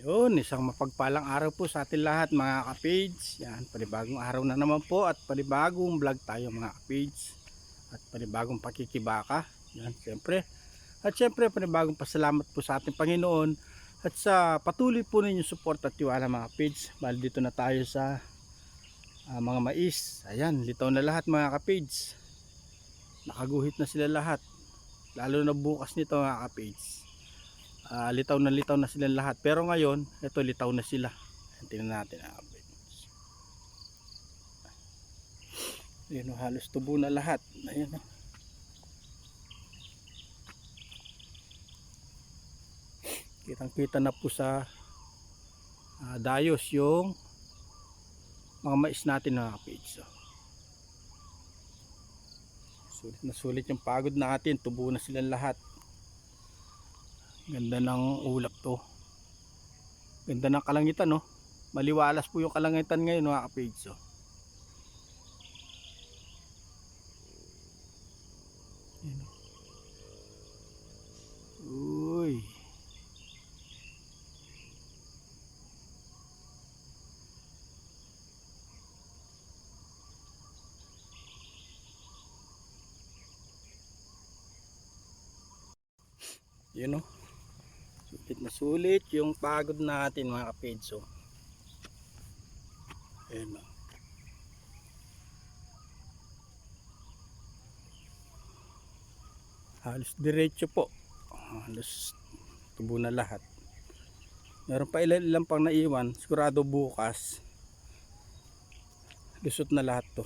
Yun, isang mapagpalang araw po sa atin lahat mga ka-page. Yan, panibagong araw na naman po at panibagong vlog tayo mga ka-page. At panibagong pakikibaka. Yan, siyempre. At siyempre, panibagong pasalamat po sa ating Panginoon. At sa patuloy po ninyong support at tiwala mga ka-page. Bali dito na tayo sa mga mais. Ayan, litaw na lahat mga ka-page. Nakaguhit na sila lahat. Lalo na bukas nito mga ka-page. Litaw na silang lahat, pero ngayon ito litaw na sila. Tingnan natin yun, halos tubo na lahat. Ayan, kitang kita na po sa dayos yung mga mais natin na page. Sulit na sulit yung pagod natin, tubo na silang lahat. Ganda ng ulap to, ganda ng kalangitan, no? Maliwalas po yung kalangitan ngayon mga kapage. Uy, yun, no? Sulit na sulit yung pagod natin mga kapage. Ayan, no? Halos diretso po, halos tubo na lahat. Meron pa ilan pang naiwan, sigurado bukas lusot na lahat to.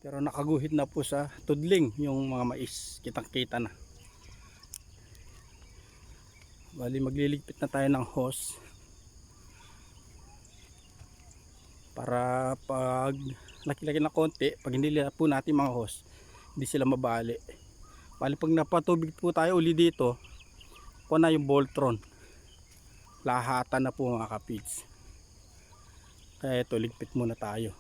Pero nakaguhit na po sa tudling yung mga mais, kitang kita na. Bali magliligpit na tayo ng hose para pag laki-laki na konti, pag hindi po natin mga hose, hindi sila mabali. Bali pag napatubig po tayo uli dito, po na yung Voltron, lahatan na po mga kapids. Kaya ito, ligpit muna tayo.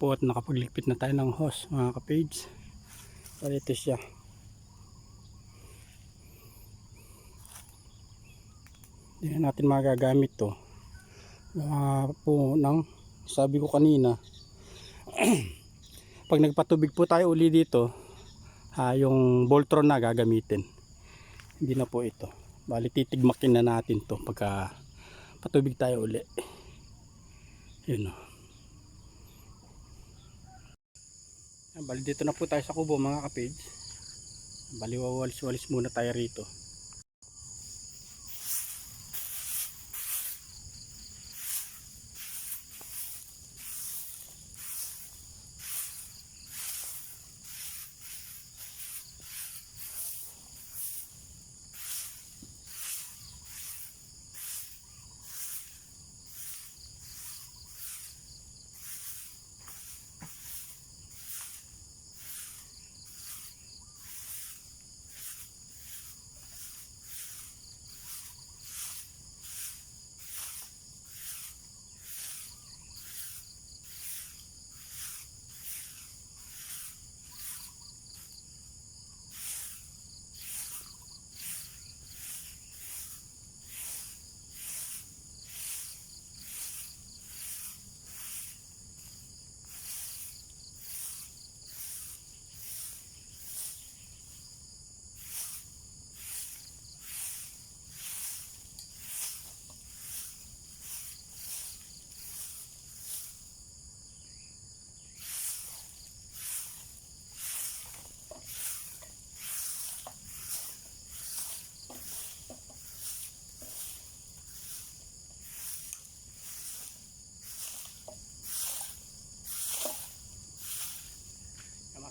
po at nakapagligpit na tayo ng hose mga kapage. So ito siya. Hindi na natin magagamit to. Po ng sabi ko kanina pag nagpatubig po tayo uli dito, yung Voltron na gagamitin. Hindi na po ito. Bali titigmakin na natin to pagka patubig tayo uli. Yun o. Bali dito na po tayo sa kubo mga kapage. Bali wawalis-walis muna tayo rito.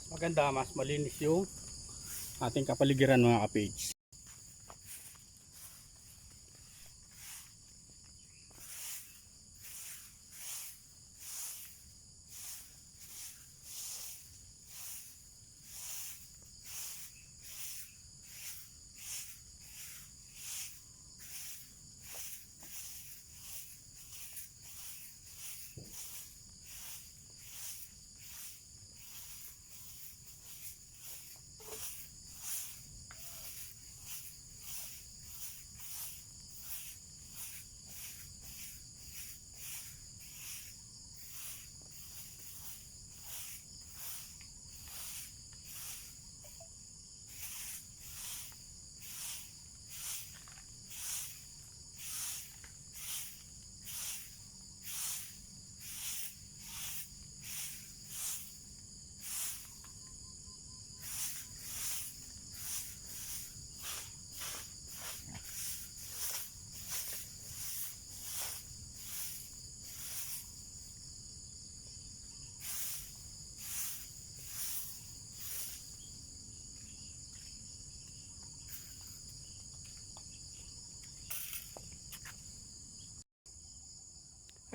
Maganda, mas malinis yung ating kapaligiran mga kapage.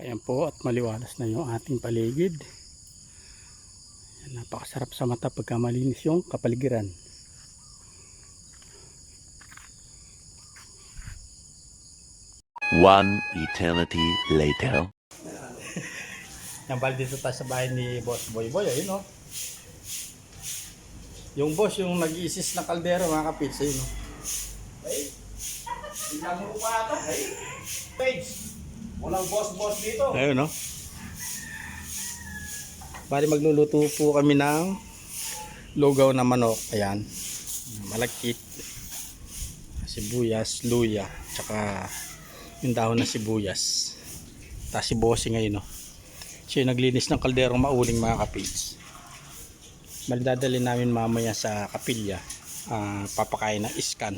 Ayan po at maliwalas na yung ating paligid. Ayan, napakasarap sa mata pagka malinis yung kapaligiran. One eternity later. Yan bali dito tayo sa bahay ni Boss Boy Boy. Ayun o. Yung boss yung nag-iisis ng kaldero mga kapits. Ayun o. Ay, ilang mo pa ata. Ay, page. Walang boss dito. Ayun o. Bali magluluto po kami ng lugaw na manok. Ayan. Malagkit. Sibuyas, luya. Tsaka yung dahon na sibuyas. Tapos si Bossy ngayon o. Siya yung naglinis ng kalderong mauling mga kapits. Bali dadali namin mamaya sa kapilya. Papakain ng iskan.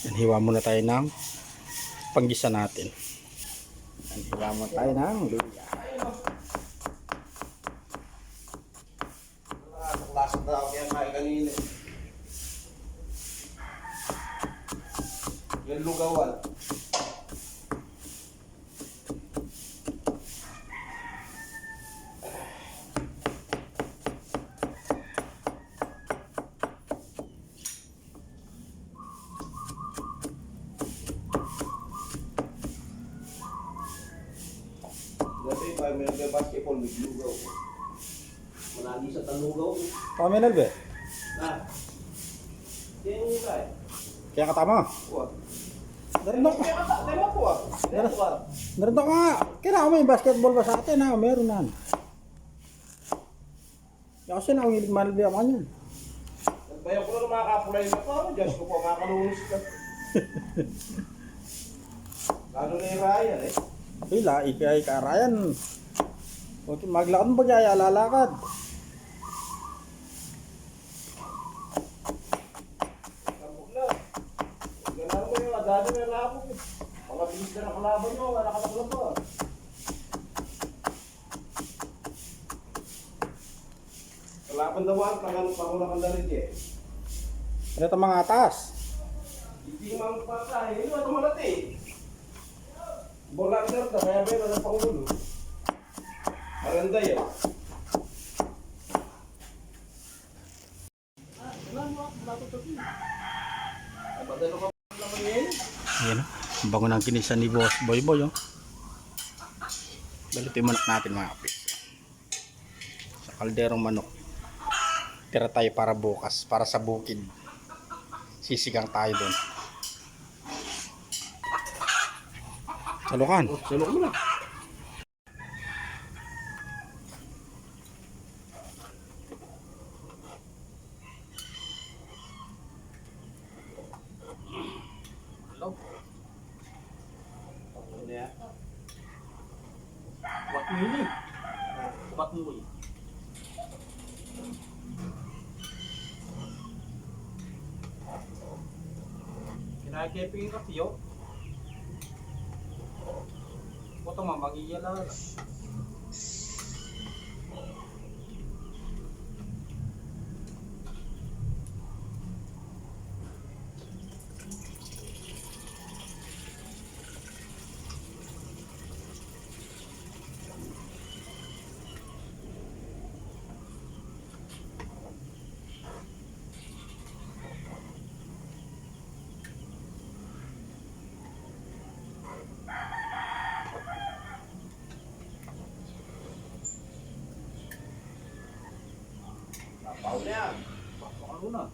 Yan, hiwa muna tayo ng panggisa natin. Yan, hiwa muna tayo ng luya. Lasok na ako kaya kain kanina. Yung lugawan. Dati 5 minutes may basketball, may lugaw. Managi sa talugaw. Paminal be. Ah. Yan yung iba eh. Kaya katama. Kuha. Naroon ako. Kaya kata, tayo mo kuha. Naroon ako nga. Kailangan may basketball ba sa atin ha? Meron na. Kasi na, ang hilig manalbi ako kanyan. Bayo ko na makakapulay na po. Diyos ko po, makalunis ka. Lalo na yung Ryan eh. Pila, ikay karayan. Okay, maglakad mo ba kaya lalakad? Tambok na. Ganahan mo yung adado na labog eh. Mga bilis na nakalaban nyo, wala ka na pa. Kalaban daw ang tagalog pa ko na kandarin eh. Ano ito mga atas? Hindi mang patay, hindi mo ito malati. Bolander ka, kaya meron ng pangulo. Maganda yan. Madalo ka pa naman yan. Ayan o. Ang bango ng kinisan ni Boss Boy Boy o. Balutin manok natin mga kapit. Sa kalderong manok. Tira tayo para bukas. Para sa bukid. Sisigang tayo doon. Salukan. Salok mo na. Hello? Ano yan? Wat mo yun eh. Wat mo yun. Kinakipin ka siyo. Ito mamagiyala. Paul na yan. Pakalo na.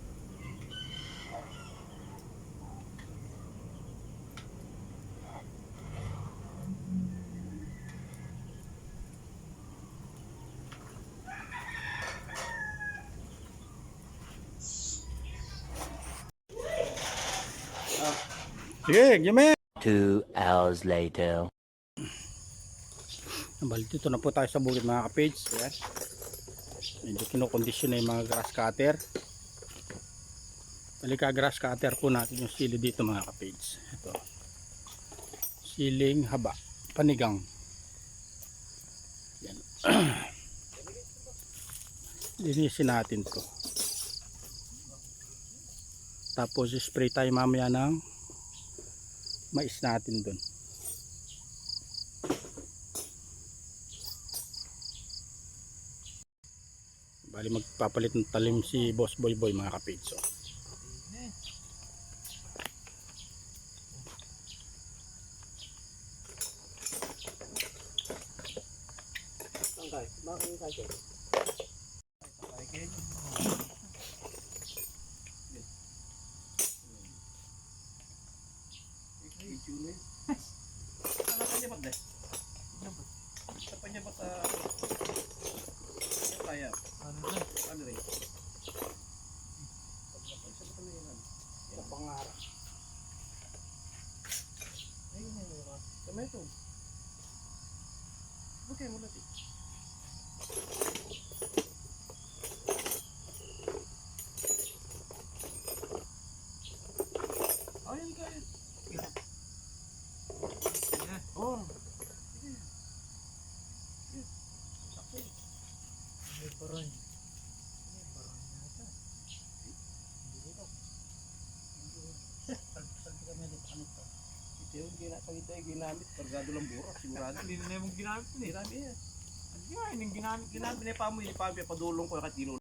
Sige, Jimmy. 2 hours later. Balik dito na po tayo sa bukid mga kapage. Ayan. Medyo kinokondisyon na yung mga grass cutter. Talika grass cutter po natin yung sili dito mga kapage. Ito. Siling haba. Panigang. Yan. Linisin natin to. Tapos spray tayo mamaya ng mais natin dun. Bali magpapalit ng talim si Boss Boy Boy mga kapitso. Okay, mula ti. Ayun ka. Oh. Yung ginapagita ay ginamit, kargado lang burak, sigurado. Hindi na yung ginamit ko eh, sabi yan. Hindi nga, yung ginamit na pamoy, padulong ko kahit tinulong.